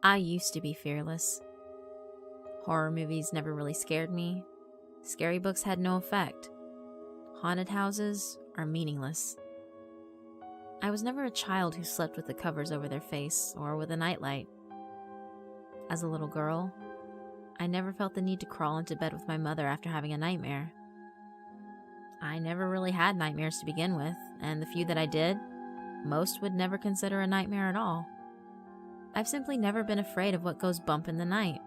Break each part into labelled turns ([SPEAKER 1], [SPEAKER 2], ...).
[SPEAKER 1] I used to be fearless. Horror movies never really scared me. Scary books had no effect. Haunted houses are meaningless. I was never a child who slept with the covers over their face or with a nightlight. As a little girl, I never felt the need to crawl into bed with my mother after having a nightmare. I never really had nightmares to begin with, and the few that I did, most would never consider a nightmare at all. I've simply never been afraid of what goes bump in the night.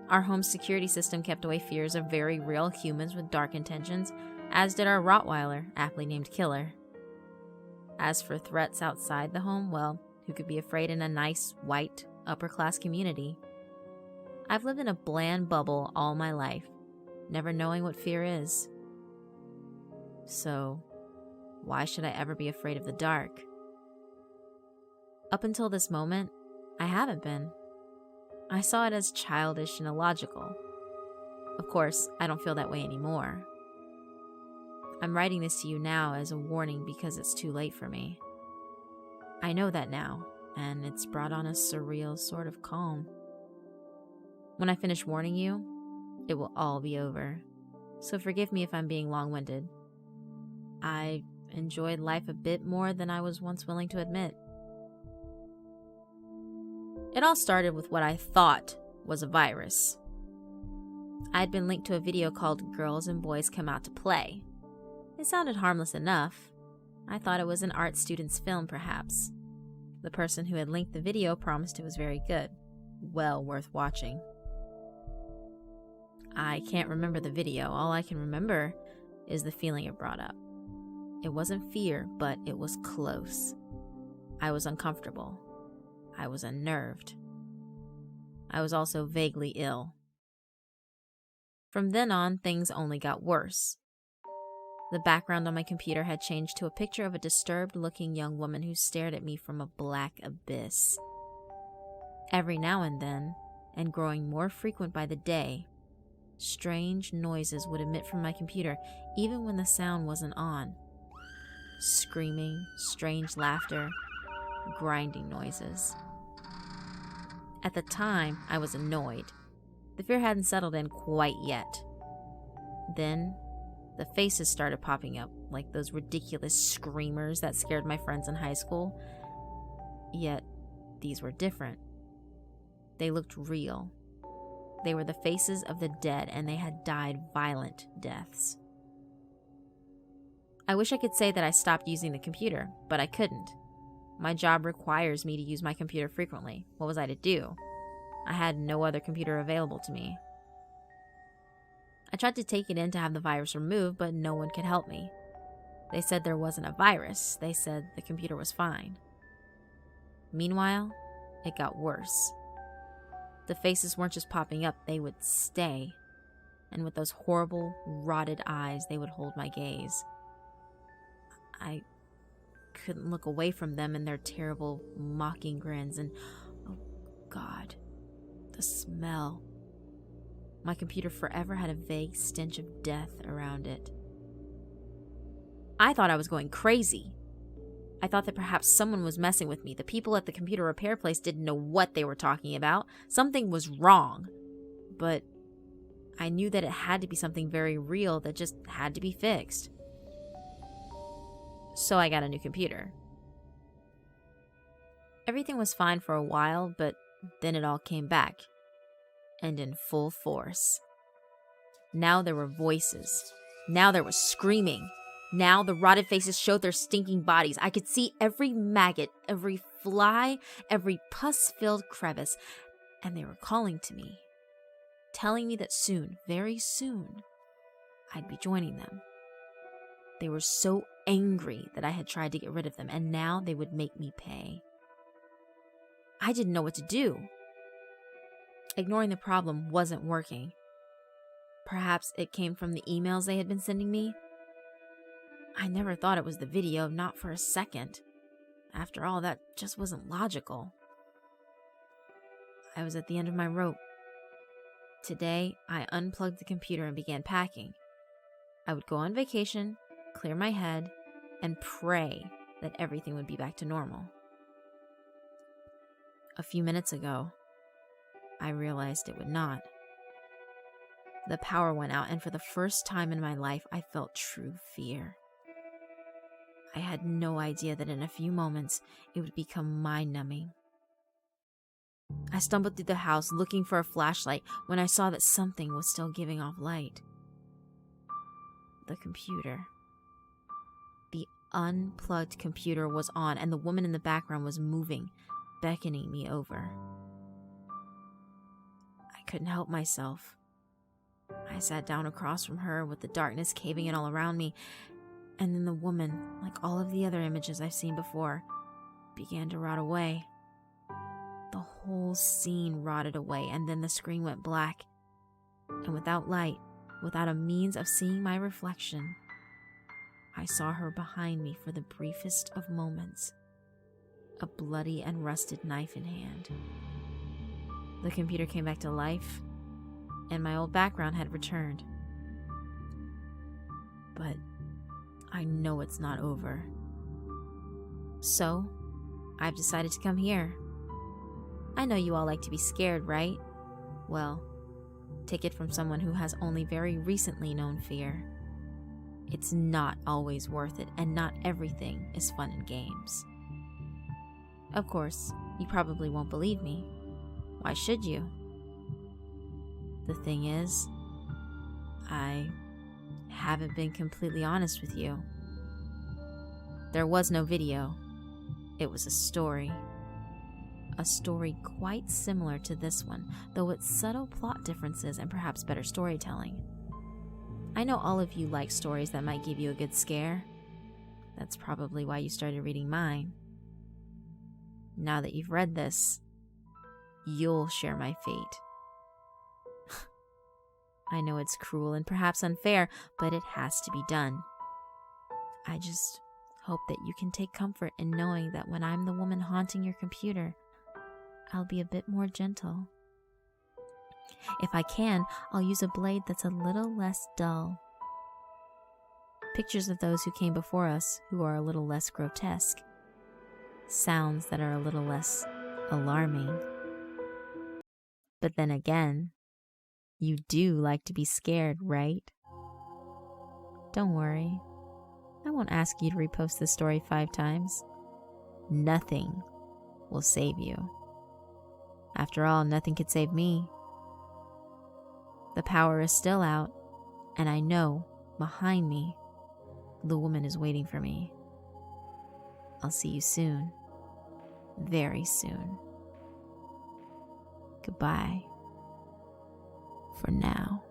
[SPEAKER 1] Our home security system kept away fears of very real humans with dark intentions, as did our Rottweiler, aptly named Killer. As for threats outside the home, well, who could be afraid in a nice, white, upper-class community? I've lived in a bland bubble all my life, never knowing what fear is. So, why should I ever be afraid of the dark? Up until this moment, I haven't been. I saw it as childish and illogical. Of course, I don't feel that way anymore. I'm writing this to you now as a warning because it's too late for me. I know that now, and it's brought on a surreal sort of calm. When I finish warning you, it will all be over. So forgive me if I'm being long-winded. I enjoyed life a bit more than I was once willing to admit. It all started with what I thought was a virus. I had been linked to a video called Girls and Boys Come Out to Play. It sounded harmless enough. I thought it was an art student's film, perhaps. The person who had linked the video promised it was very good. Well worth watching. I can't remember the video. All I can remember is the feeling it brought up. It wasn't fear, but it was close. I was uncomfortable. I was unnerved. I was also vaguely ill. From then on, things only got worse. The background on my computer had changed to a picture of a disturbed-looking young woman who stared at me from a black abyss. Every now and then, and growing more frequent by the day, strange noises would emit from my computer, even when the sound wasn't on. Screaming, strange laughter, grinding noises. At the time, I was annoyed. The fear hadn't settled in quite yet. Then, the faces started popping up, like those ridiculous screamers that scared my friends in high school. Yet, these were different. They looked real. They were the faces of the dead, and they had died violent deaths. I wish I could say that I stopped using the computer, but I couldn't. My job requires me to use my computer frequently. What was I to do? I had no other computer available to me. I tried to take it in to have the virus removed, but no one could help me. They said there wasn't a virus. They said the computer was fine. Meanwhile, it got worse. The faces weren't just popping up, they would stay. And with those horrible, rotted eyes, they would hold my gaze. I couldn't look away from them and their terrible, mocking grins, and oh God, the smell. My computer forever had a vague stench of death around it. I thought I was going crazy. I thought that perhaps someone was messing with me. The people at the computer repair place didn't know what they were talking about. Something was wrong. But I knew that it had to be something very real that just had to be fixed. So I got a new computer. Everything was fine for a while, but then it all came back. And in full force. Now there were voices. Now there was screaming. Now the rotted faces showed their stinking bodies. I could see every maggot, every fly, every pus-filled crevice. And they were calling to me. Telling me that soon, very soon, I'd be joining them. They were so angry that I had tried to get rid of them, and now they would make me pay. I didn't know what to do. Ignoring the problem wasn't working. Perhaps it came from the emails they had been sending me. I never thought it was the video, not for a second. After all, that just wasn't logical. I was at the end of my rope. Today, I unplugged the computer and began packing. I would go on vacation, clear my head, and pray that everything would be back to normal. A few minutes ago, I realized it would not. The power went out, and for the first time in my life, I felt true fear. I had no idea that in a few moments, it would become mind-numbing. I stumbled through the house looking for a flashlight when I saw that something was still giving off light. The computer. The unplugged computer was on, and the woman in the background was moving, beckoning me over. I couldn't help myself. I sat down across from her with the darkness caving in all around me, and then the woman, like all of the other images I've seen before, began to rot away. The whole scene rotted away, and then the screen went black. And without light, without a means of seeing my reflection, I saw her behind me for the briefest of moments, a bloody and rusted knife in hand. The computer came back to life, and my old background had returned. But I know it's not over. So, I've decided to come here. I know you all like to be scared, right? Well, take it from someone who has only very recently known fear. It's not always worth it, and not everything is fun and games. Of course, you probably won't believe me. Why should you? The thing is, I haven't been completely honest with you. There was no video. It was a story. A story quite similar to this one, though with subtle plot differences and perhaps better storytelling. I know all of you like stories that might give you a good scare. That's probably why you started reading mine. Now that you've read this, you'll share my fate. I know it's cruel and perhaps unfair, but it has to be done. I just hope that you can take comfort in knowing that when I'm the woman haunting your computer, I'll be a bit more gentle. If I can, I'll use a blade that's a little less dull. Pictures of those who came before us who are a little less grotesque. Sounds that are a little less alarming. But then again, you do like to be scared, right? Don't worry. I won't ask you to repost this story 5 times. Nothing will save you. After all, nothing could save me. The power is still out, and I know, behind me, the woman is waiting for me. I'll see you soon. Very soon. Goodbye. For now.